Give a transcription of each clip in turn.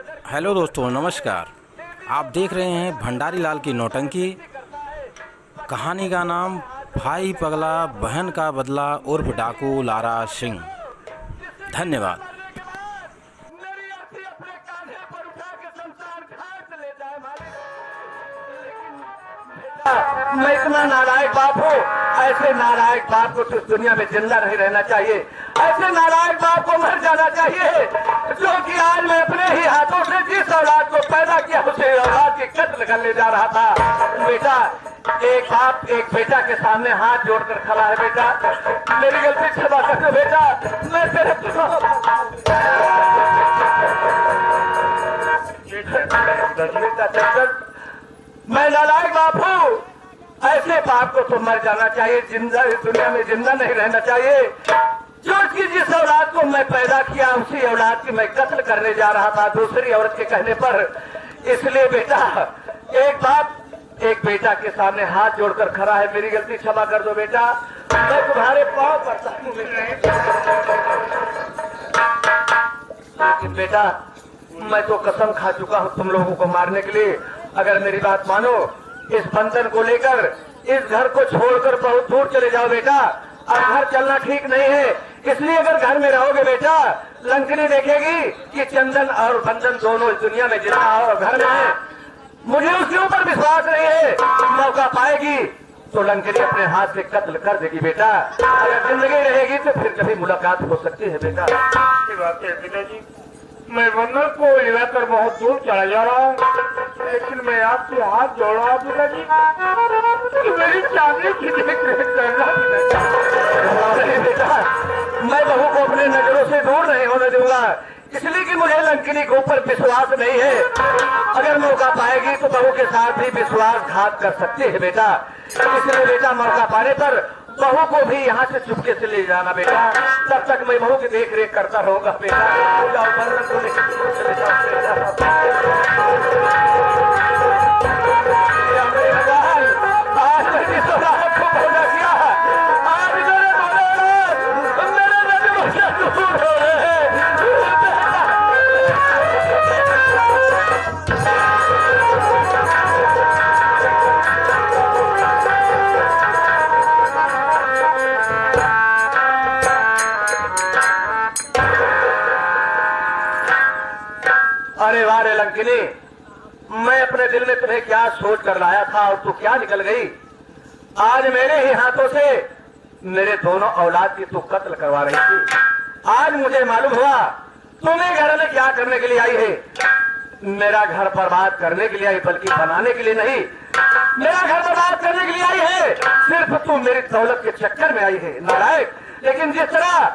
Hello दोस्तों, नमस्कार। आप देख रहे हैं भंडारी लाल की नौटंकी। कहानी का नाम भाई पगला बहन का बदला उर्फ डाकू लारा सिंह। धन्यवाद। मैं इतना नालायक बाप हूँ, ऐसे नालायक बाप को तो दुनिया में जिंदा नहीं रहना चाहिए। ऐसे नालायक बाप को मर जाना चाहिए जो कि आज मैं अपने ही हाथों से जिस औलाद को पैदा किया उसे औलाद के कत्ल करने जा रहा था। बेटा, एक बाप एक बेटा के सामने हाथ जोड़कर खड़ा है। बेटा, मेरी गलती क्षमा कर दो बेटा, मैं तेरे मैं नालायक बाप हूँ। ऐसे बाप को तो मर जाना चाहिए, जिंदा दुनिया में जिंदा नहीं रहना चाहिए। जो कि जिस औलाद को मैं पैदा किया उसी औलाद की मैं कत्ल करने जा रहा था दूसरी औरत के कहने पर। इसलिए बेटा, एक बाप एक बेटा के सामने हाथ जोड़कर खड़ा है। मेरी गलती क्षमा कर दो बेटा, मैं तुम्हारे पांव पड़ता हूँ। लेकिन बेटा, मैं तो कसम खा चुका हूँ तुम लोगों को मारने के लिए। अगर मेरी बात मानो, इस बंधन को लेकर इस घर को छोड़कर बहुत दूर चले जाओ बेटा। अब घर चलना ठीक नहीं है, इसलिए अगर घर में रहोगे बेटा, लंकनी देखेगी कि चंदन और बंधन दोनों इस दुनिया में जिंदा और घर में है। मुझे उसके ऊपर विश्वास नहीं है। मौका पाएगी तो लंकनी अपने हाथ से कत्ल कर देगी बेटा। अगर जिंदगी रहेगी तो फिर कभी मुलाकात हो सकती है बेटा। बात है पिताजी, मैं बंदर को लेकर बहुत दूर चला जा रहा हूँ, लेकिन मैं आपसे हाथ जोड़ रहा हूँ पिताजी कि मेरी चांदी की देख रेख करना। बेटा, मैं बहू को अपने नजरों से दूर नहीं होने दूंगा, इसलिए कि मुझे लंकिनी के ऊपर विश्वास नहीं है। अगर मौका पाएगी तो बहू के साथ भी विश्वासघात कर सकती है बेटा। इसलिए बेटा, मौका पाने पर बहू को भी यहाँ से चुपके से ले जाना बेटा। तब तक मैं बहू की देख रेख करता रहूंगा बेटा। जाओ, बंधन को लेकर चले जाओ बेटा। आज मैंने तो राहत को पैदा किया, आज मेरे नजरों से दूर हो रहे हैं। अरे वाह रे लंकिनी, मैं अपने दिल में तुम्हें क्या सोच कर लाया था और तू क्या निकल गई। आज मेरे ही हाथों से मेरे दोनों औलाद की तू कत्ल करवा रही थी। आज मुझे मालूम हुआ तुम्हें घर में क्या करने के लिए आई है। मेरा घर बर्बाद करने के लिए आई, बल्कि बनाने के लिए नहीं। मेरा घर बर्बाद करने के लिए आई है, सिर्फ तू मेरी दौलत के चक्कर में आई है नालायक। लेकिन जिस तरह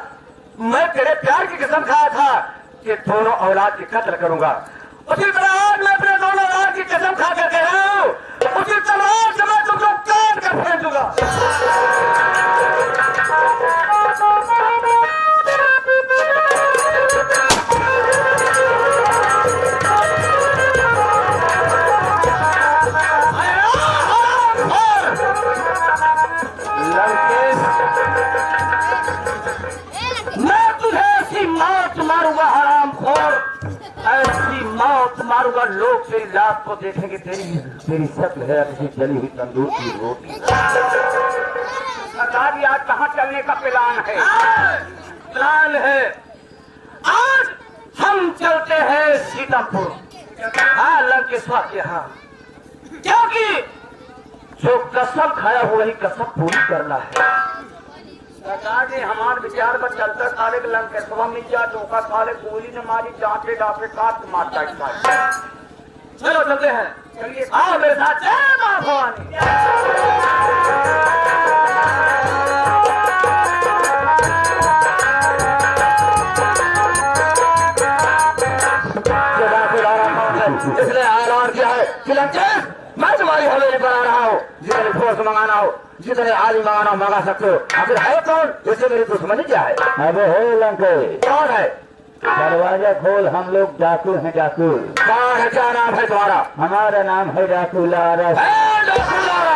मैं तेरे प्यार की कसम खाया था कि दोनों औलाद की कत्ल करूंगा, उसी तरह आज मैं अपने दोनों औलाद की कसम खा कर कह रहा हूँ, उसी तलवार से मैं तुमको काट कर फेंक दूंगा। मैं तुझे ऐसी मौत मारूंगा हरामखोर, ऐसी मौत मारूंगा, लोग तेरी लाश को देखेंगे तेरी शक्ल है किसी जली हुई तंदूर की रोटी। सरकार, आज कहाँ चलने का प्लान है? प्लान है आज हम चलते हैं सीतापुर। हाँ, लंकेश्वर के यहाँ, क्योंकि जो कसम खाया हो वही कसम पूरी करना है। सरकार जी, हमारे विचार पर चलता सारे लंकेश्वर में क्या धोखा साले गोली ने मारी, जाके डाके काट मारता है। चलो चलते हैं, चलिए आओ मेरे साथ। जय मां भवानी। इसलिए आराम किया है कि लंकेश, मैं तुम्हारी हवेली पर आ रहा हूँ। जितने फोर्स मंगाना हो, जितने आदमी मंगाना हो मंगा सकते हो। आखिर है कौन? इससे मेरी दुश्मनी क्या है? अबे हो लंकेश, कौन है? दरवाजा खोल, हम लोग डाकू हैं डाकू। कौन है? क्या नाम है तुम्हारा? हमारा नाम है डाकू लारा। डाकू लारा,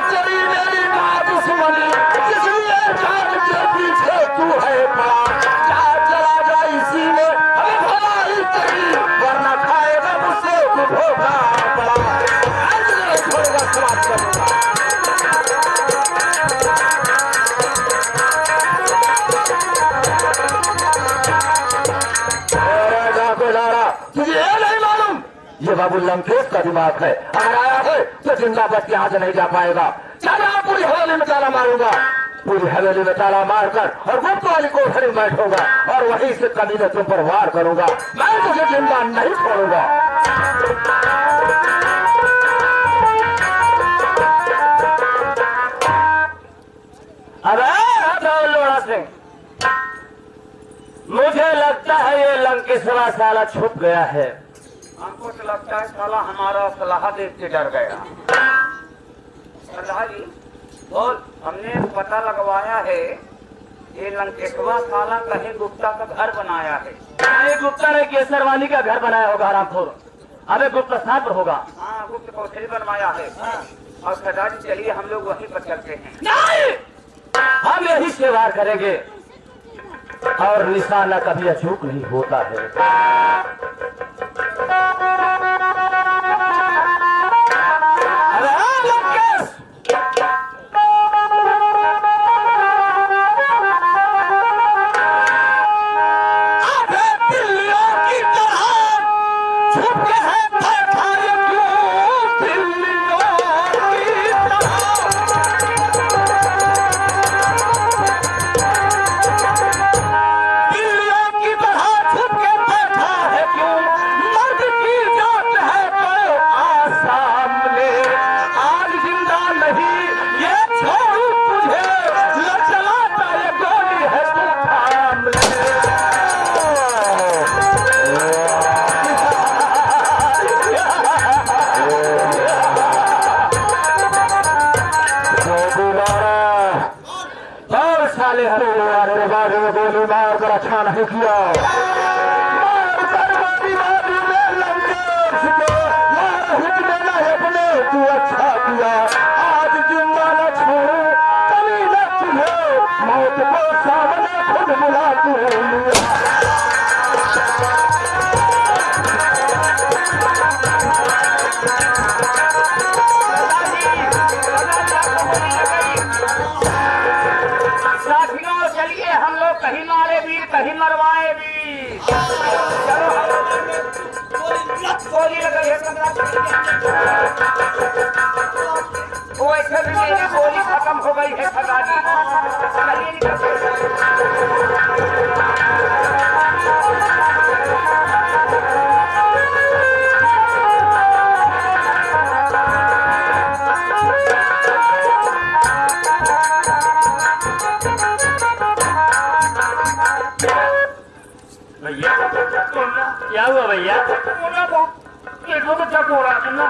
तेरी मेरी बात दुश्मनी, इसलिए जान के पीछे तू है पड़ा। चला जा इसी में, अभी भला तुझे ये नहीं मालूम ये बाबू लंकेश का दिमाग है। अगर आया है तो जिंदा बच के यहाँ से नहीं जा पाएगा। चल पूरी हवेली में ताला मारूंगा, पूरी हवेली में ताला मारकर और गुप्त वाली कोठरी में बैठूंगा और वहीं से कभी मैं तुम पर वार करूंगा। मैं तुझे जिंदा नहीं छोड़ूंगा। अरे लोड़ा सिंह, मुझे लगता है ये लंकेश्वरा साला छुप गया है। हमको तो लगता है साला हमारा सलाह देख के डर गया। सलाह जी बोल, हमने पता लगवाया है ये लंकेशवा साला कहीं गुप्ता का घर बनाया है। ये गुप्ता ने केसरवानी का घर बनाया होगा हरामखोर। अबे गुप्ता साथ पर होगा। हाँ, गुप्त कोठरी बनवाया है। और सरदार जी चलिए हम लोग वहीं पर चलते हैं। नहीं, हम यही से वार करेंगे और निशाना कभी अचूक नहीं होता है। अरे लंकेश, अबे बिल्लियों की तरह छुप के है बैठा ये क्यों? बिल्लियों की तरह छुप के बैठा है क्यों? मर्द की जात है तो आ सामने। आज जिंदा नहीं ये छोड़ू तुझे, न चलाता ये गोली है तू थाम ले। और साले हरे मारे बारे में गोली मार कर अच्छा नहीं किया। मार कर मारी मारी में लंकेश को मार हिट देना है अपने, तू अच्छा किया। आज जिंदा न छोड़ू कभी न तुझे, मौत को सामने खुद मिला तू लिया। साथियों चलिए हम लोग कहीं मारे वीर कहीं मरवाए वीर। चलो गोली लगी है वो ऐसे भी मेरी गोली खत्म हो गई है सरदार जी। चलिए निकलते भैया क्या हुआ भैया? देखो तो जब हो रहा है ना,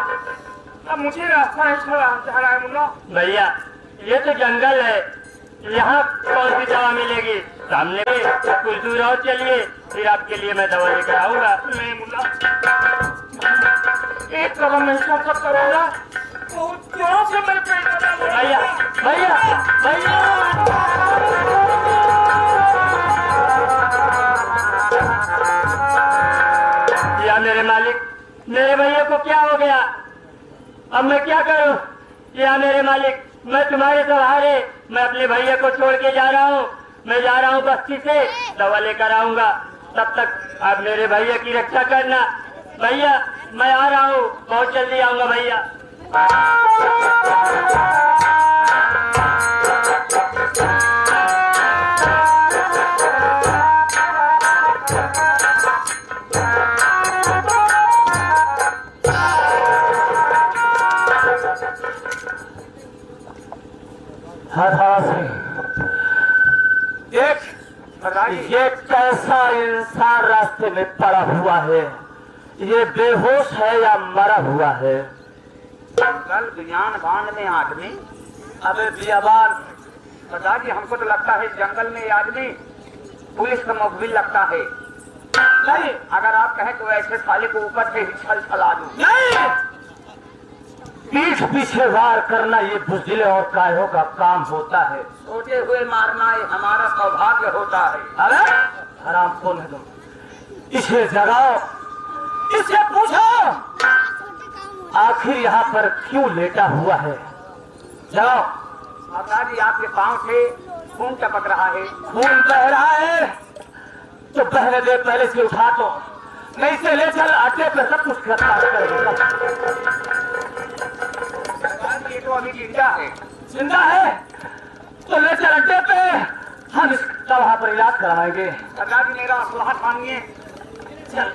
अब मुझे रास्ता है जा रहा है मुन्ना। भैया ये तो जंगल है, यहाँ कौन सी दवा मिलेगी? सामने कुछ दूर और चलिए, फिर आपके लिए मैं दवा लेकर आऊंगा। नहीं मुन्ना, एक कदम नहीं कर करूंगा, बहुत जोरों से मैं भैया भैया भैया या मेरे मालिक, मेरे भैया को क्या हो गया? अब मैं क्या करूं? या मेरे मालिक, मैं तुम्हारे सहारे, मैं अपने भैया को छोड़ के जा रहा हूँ। मैं जा रहा हूँ बस्ती से, दवा लेकर आऊंगा। तब तक आप मेरे भैया की रक्षा करना। भैया मैं आ रहा हूँ, बहुत जल्दी आऊंगा भैया। ये कैसा इंसान रास्ते में पड़ा हुआ है? ये बेहोश है या मरा हुआ है? कल बियान बांध में आदमी। अबे बियाबान, सरदार जी हमको तो लगता है जंगल में ये आदमी पुलिस का मुखबिर लगता है। नहीं अगर आप कहें तो ऐसे साले को ऊपर से ही छल छला दूं। नहीं, पीठ पीछे वार करना ये बुज़दिले और कायरों का काम होता है। सोते हुए मारना ये हमारा सौभाग्य होता है। अरे हराम कौन है तुम? इसे जगाओ, इससे पूछो आखिर यहाँ पर क्यों लेटा हुआ है। जगाओ। सरदार जी आपके पांव से खून टपक रहा है। खून बह रहा है तो बहने दे, पहले से उठा दो। नहीं से ले चल अड्डे पे सब कुछ खत्म करेगा। ये तो अभी जिंदा है। जिंदा है तो ले चल अड्डे पे, हम इसका वहां पर इलाज कराएंगे। सरकार जी मेरा असलाहत मांगिए। चल